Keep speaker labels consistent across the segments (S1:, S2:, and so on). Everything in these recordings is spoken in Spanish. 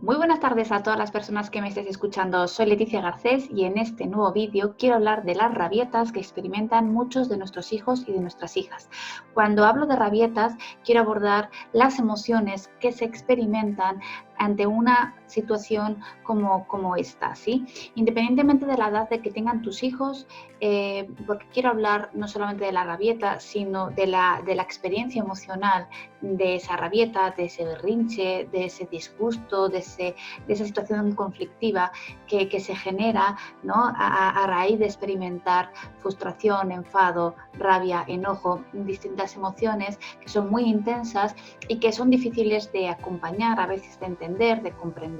S1: Muy buenas tardes a todas las personas que me estéis escuchando. Soy Leticia Garcés y en este nuevo vídeo quiero hablar de las rabietas que experimentan muchos de nuestros hijos y de nuestras hijas. Cuando hablo de rabietas, quiero abordar las emociones que se experimentan ante una situación como esta, ¿sí? Independientemente de la edad de que tengan tus hijos, porque quiero hablar no solamente de la rabieta, sino de la experiencia emocional de esa rabieta, de ese berrinche, de ese disgusto, de esa situación conflictiva que se genera, ¿no? a raíz de experimentar frustración, enfado, rabia, enojo, distintas emociones que son muy intensas y que son difíciles de acompañar, a veces de entender, de comprender.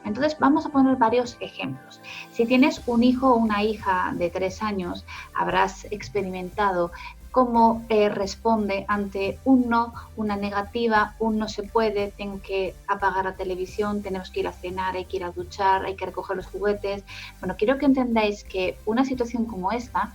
S1: Entonces vamos a poner varios ejemplos. Si tienes un hijo o una hija de 3 años, habrás experimentado cómo responde ante un no, una negativa, un no se puede, tengo que apagar la televisión, tenemos que ir a cenar, hay que ir a duchar, hay que recoger los juguetes. Bueno, quiero que entendáis que una situación como esta,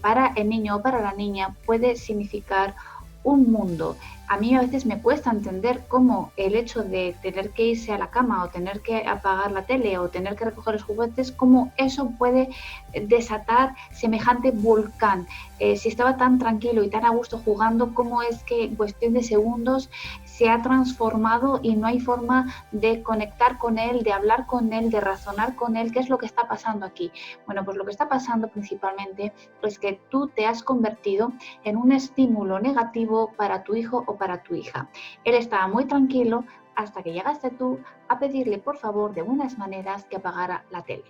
S1: para el niño o para la niña, puede significar un mundo. A mí a veces me cuesta entender cómo el hecho de tener que irse a la cama o tener que apagar la tele o tener que recoger los juguetes, cómo eso puede desatar semejante volcán. Si estaba tan tranquilo y tan a gusto jugando, cómo es que en cuestión de segundos se ha transformado y no hay forma de conectar con él, de hablar con él, de razonar con él. ¿Qué es lo que está pasando aquí? Bueno, pues lo que está pasando principalmente es que tú te has convertido en un estímulo negativo para tu hijo o para tu hija. Él estaba muy tranquilo hasta que llegaste tú a pedirle por favor de buenas maneras que apagara la tele.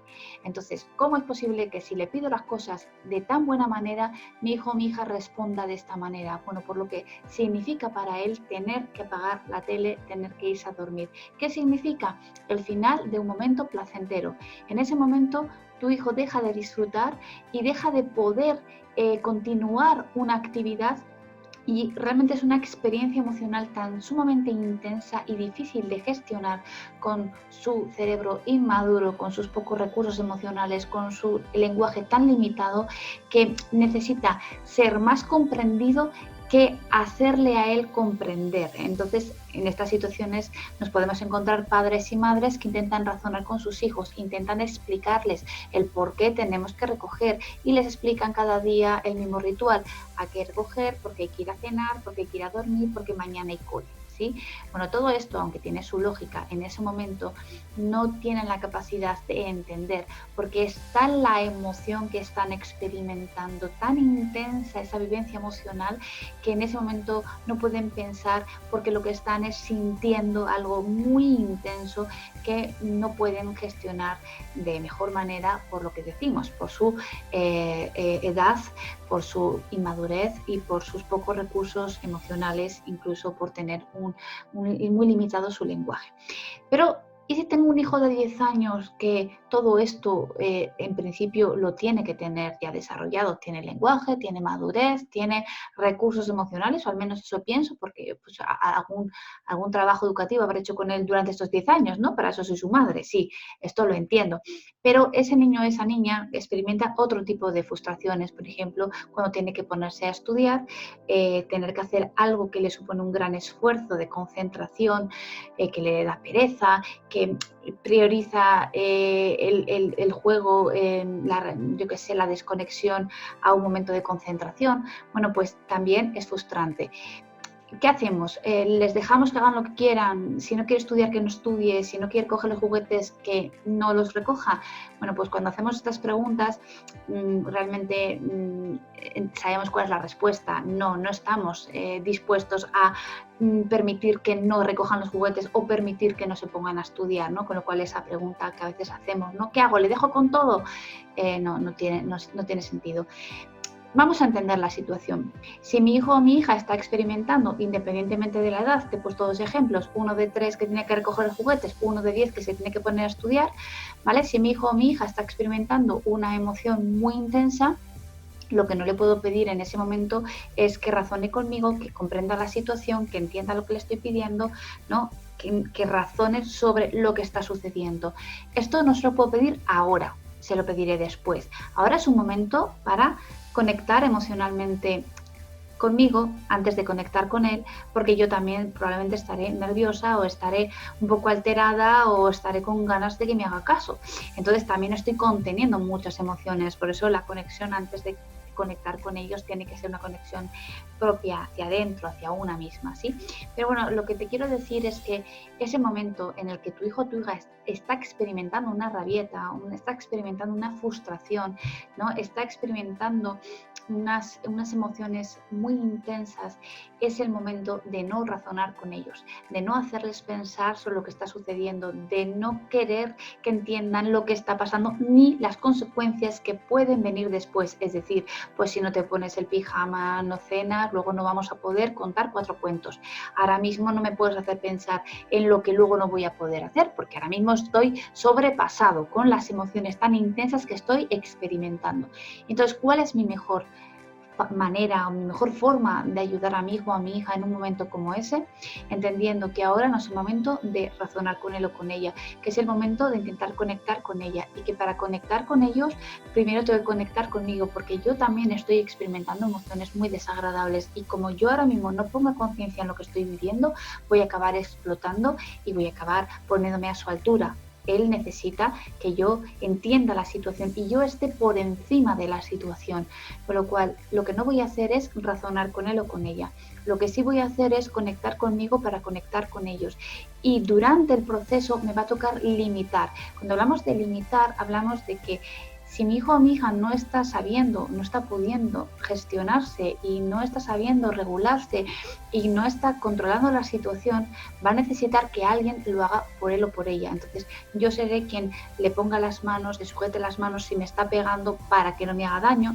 S1: Entonces, ¿cómo es posible que si le pido las cosas de tan buena manera, mi hijo o mi hija responda de esta manera? Bueno, por lo que significa para él tener que apagar la tele, tener que irse a dormir. ¿Qué significa? El final de un momento placentero. En ese momento tu hijo deja de disfrutar y deja de poder continuar una actividad, y realmente es una experiencia emocional tan sumamente intensa y difícil de gestionar con su cerebro inmaduro, con sus pocos recursos emocionales, con su lenguaje tan limitado, que necesita ser más comprendido que hacerle a él comprender. Entonces, en estas situaciones nos podemos encontrar padres y madres que intentan razonar con sus hijos, intentan explicarles el por qué tenemos que recoger y les explican cada día el mismo ritual. Hay que recoger porque hay que ir a cenar, porque hay que ir a dormir, porque mañana hay cole. ¿Sí? Bueno, todo esto, aunque tiene su lógica, en ese momento no tienen la capacidad de entender, porque es tal la emoción que están experimentando, tan intensa esa vivencia emocional, que en ese momento no pueden pensar, porque lo que están es sintiendo algo muy intenso que no pueden gestionar de mejor manera, por lo que decimos, por su edad, por su inmadurez y por sus pocos recursos emocionales, incluso por tener muy limitado su lenguaje. Pero, ¿y si tengo un hijo de 10 años que todo esto en principio lo tiene que tener ya desarrollado? Tiene lenguaje, tiene madurez, tiene recursos emocionales, o al menos eso pienso, porque pues, algún trabajo educativo habré hecho con él durante estos 10 años, ¿no? Para eso soy su madre, sí, esto lo entiendo. Pero ese niño o esa niña experimenta otro tipo de frustraciones, por ejemplo, cuando tiene que ponerse a estudiar, tener que hacer algo que le supone un gran esfuerzo de concentración, que le da pereza, que prioriza el juego, yo qué sé, la desconexión a un momento de concentración. Bueno, pues también es frustrante. ¿Qué hacemos? ¿Les dejamos que hagan lo que quieran? Si no quiere estudiar, que no estudie. Si no quiere coger los juguetes, que no los recoja. Bueno, pues cuando hacemos estas preguntas, realmente sabemos cuál es la respuesta. No estamos dispuestos a permitir que no recojan los juguetes o permitir que no se pongan a estudiar, ¿no? Con lo cual esa pregunta que a veces hacemos, ¿no? ¿Qué hago? ¿Le dejo con todo? No tiene sentido. Vamos a entender la situación. Si mi hijo o mi hija está experimentando, independientemente de la edad, te he puesto dos ejemplos, uno de 3 que tiene que recoger los juguetes, uno de 10 que se tiene que poner a estudiar, ¿vale? Si mi hijo o mi hija está experimentando una emoción muy intensa, lo que no le puedo pedir en ese momento es que razone conmigo, que comprenda la situación, que entienda lo que le estoy pidiendo, ¿no? Que razone sobre lo que está sucediendo. Esto no se lo puedo pedir ahora, se lo pediré después. Ahora es un momento para conectar emocionalmente conmigo antes de conectar con él, porque yo también probablemente estaré nerviosa o estaré un poco alterada o estaré con ganas de que me haga caso. Entonces también estoy conteniendo muchas emociones, por eso la conexión antes de conectar con ellos tiene que ser una conexión propia hacia adentro, hacia una misma, ¿sí? Pero bueno, lo que te quiero decir es que ese momento en el que tu hijo o tu hija está experimentando una rabieta, está experimentando una frustración, ¿no? Está experimentando unas emociones muy intensas, es el momento de no razonar con ellos, de no hacerles pensar sobre lo que está sucediendo, de no querer que entiendan lo que está pasando ni las consecuencias que pueden venir después. Es decir, pues si no te pones el pijama, no cenas, luego no vamos a poder contar 4 cuentos. Ahora mismo no me puedes hacer pensar en lo que luego no voy a poder hacer, porque ahora mismo estoy sobrepasado con las emociones tan intensas que estoy experimentando. Entonces, ¿cuál es mi mejor manera o mi mejor forma de ayudar a mi hijo o a mi hija en un momento como ese? Entendiendo que ahora no es el momento de razonar con él o con ella, que es el momento de intentar conectar con ella, y que para conectar con ellos primero tengo que conectar conmigo, porque yo también estoy experimentando emociones muy desagradables, y como yo ahora mismo no ponga conciencia en lo que estoy viviendo, voy a acabar explotando y voy a acabar poniéndome a su altura. Él necesita que yo entienda la situación y yo esté por encima de la situación. Con lo cual, lo que no voy a hacer es razonar con él o con ella. Lo que sí voy a hacer es conectar conmigo para conectar con ellos. Y durante el proceso me va a tocar limitar. Cuando hablamos de limitar, hablamos de que si mi hijo o mi hija no está sabiendo, no está pudiendo gestionarse y no está sabiendo regularse y no está controlando la situación, va a necesitar que alguien lo haga por él o por ella. Entonces yo seré quien le ponga las manos, le sujete las manos si me está pegando para que no me haga daño.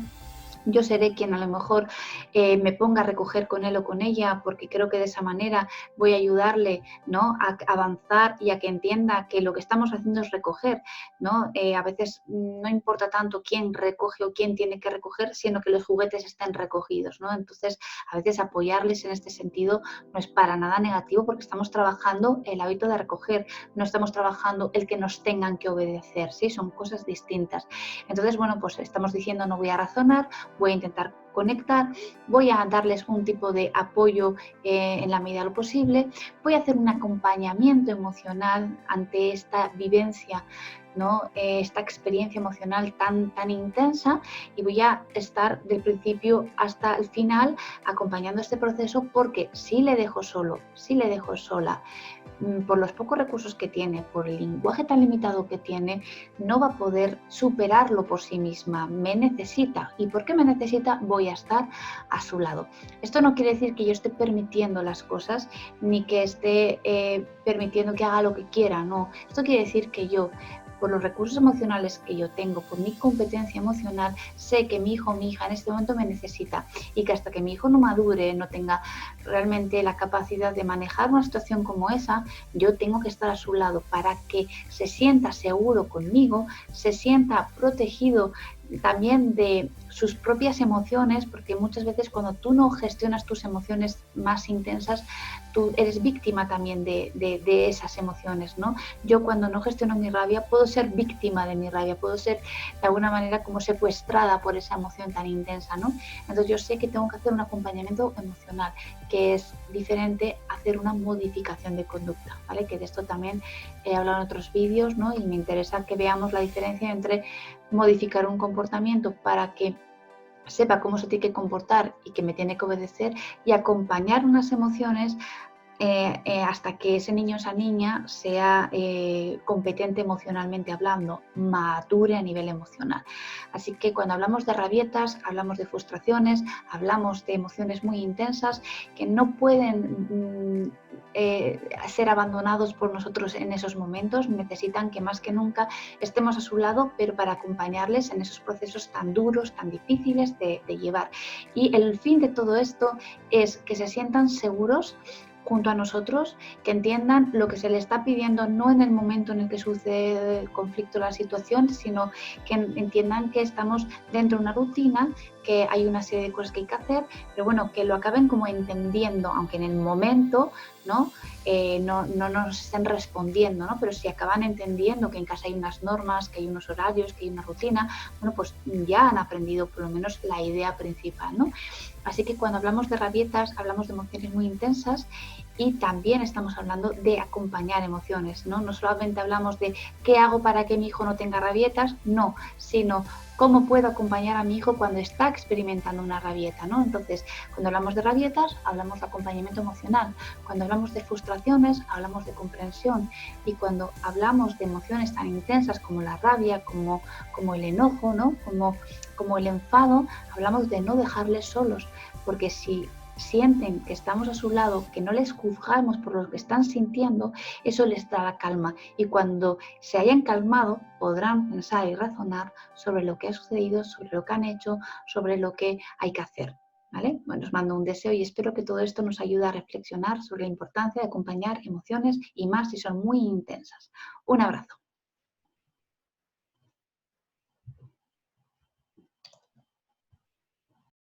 S1: Yo seré quien a lo mejor me ponga a recoger con él o con ella, porque creo que de esa manera voy a ayudarle, ¿no?, a avanzar y a que entienda que lo que estamos haciendo es recoger, ¿no? A veces no importa tanto quién recoge o quién tiene que recoger, sino que los juguetes estén recogidos, ¿no? Entonces, a veces apoyarles en este sentido no es para nada negativo, porque estamos trabajando el hábito de recoger, no estamos trabajando el que nos tengan que obedecer, ¿sí? Son cosas distintas. Entonces, bueno, pues estamos diciendo no voy a razonar, voy a intentar conectar, voy a darles un tipo de apoyo en la medida de lo posible, voy a hacer un acompañamiento emocional ante esta vivencia, ¿no? Esta experiencia emocional tan intensa, y voy a estar del principio hasta el final acompañando este proceso, porque si le dejo solo, si le dejo sola, por los pocos recursos que tiene, por el lenguaje tan limitado que tiene, no va a poder superarlo por sí misma. Me necesita. ¿Y por qué me necesita? Voy a estar a su lado. Esto no quiere decir que yo esté permitiendo las cosas, ni que esté permitiendo que haga lo que quiera, no. Esto quiere decir que yo, por los recursos emocionales que yo tengo, por mi competencia emocional, sé que mi hijo o mi hija en este momento me necesita, y que hasta que mi hijo no madure, no tenga realmente la capacidad de manejar una situación como esa, yo tengo que estar a su lado para que se sienta seguro conmigo, se sienta protegido también de sus propias emociones, porque muchas veces cuando tú no gestionas tus emociones más intensas, tú eres víctima también de esas emociones, ¿no? Yo cuando no gestiono mi rabia puedo ser víctima de mi rabia, puedo ser de alguna manera como secuestrada por esa emoción tan intensa, ¿no? Entonces yo sé que tengo que hacer un acompañamiento emocional, que es diferente a hacer una modificación de conducta, ¿vale? Que de esto también he hablado en otros vídeos, ¿no? Y me interesa que veamos la diferencia entre modificar un comportamiento para que sepa cómo se tiene que comportar y que me tiene que obedecer, y acompañar unas emociones hasta que ese niño o esa niña sea competente emocionalmente hablando, madure a nivel emocional. Así que cuando hablamos de rabietas, hablamos de frustraciones, hablamos de emociones muy intensas que no pueden ser abandonados por nosotros en esos momentos. Necesitan que más que nunca estemos a su lado, pero para acompañarles en esos procesos tan duros, tan difíciles de llevar. Y el fin de todo esto es que se sientan seguros junto a nosotros, que entiendan lo que se les está pidiendo, no en el momento en el que sucede el conflicto, la situación, sino que entiendan que estamos dentro de una rutina, que hay una serie de cosas que hay que hacer, pero bueno, que lo acaben como entendiendo, aunque en el momento, ¿no? No nos estén respondiendo, ¿no? Pero si acaban entendiendo que en casa hay unas normas, que hay unos horarios, que hay una rutina, bueno, pues ya han aprendido por lo menos la idea principal, ¿no? Así que cuando hablamos de rabietas, hablamos de emociones muy intensas y también estamos hablando de acompañar emociones, ¿no? No solamente hablamos de qué hago para que mi hijo no tenga rabietas, no, sino cómo puedo acompañar a mi hijo cuando está experimentando una rabieta, ¿no? Entonces, cuando hablamos de rabietas, hablamos de acompañamiento emocional. Cuando hablamos de frustraciones, hablamos de comprensión. Y cuando hablamos de emociones tan intensas como la rabia, como el enojo, ¿no? Como el enfado, hablamos de no dejarles solos, porque si sienten que estamos a su lado, que no les juzgamos por lo que están sintiendo, eso les dará calma. Y cuando se hayan calmado, podrán pensar y razonar sobre lo que ha sucedido, sobre lo que han hecho, sobre lo que hay que hacer. ¿Vale? Bueno, os mando un deseo y espero que todo esto nos ayude a reflexionar sobre la importancia de acompañar emociones y más si son muy intensas. Un abrazo.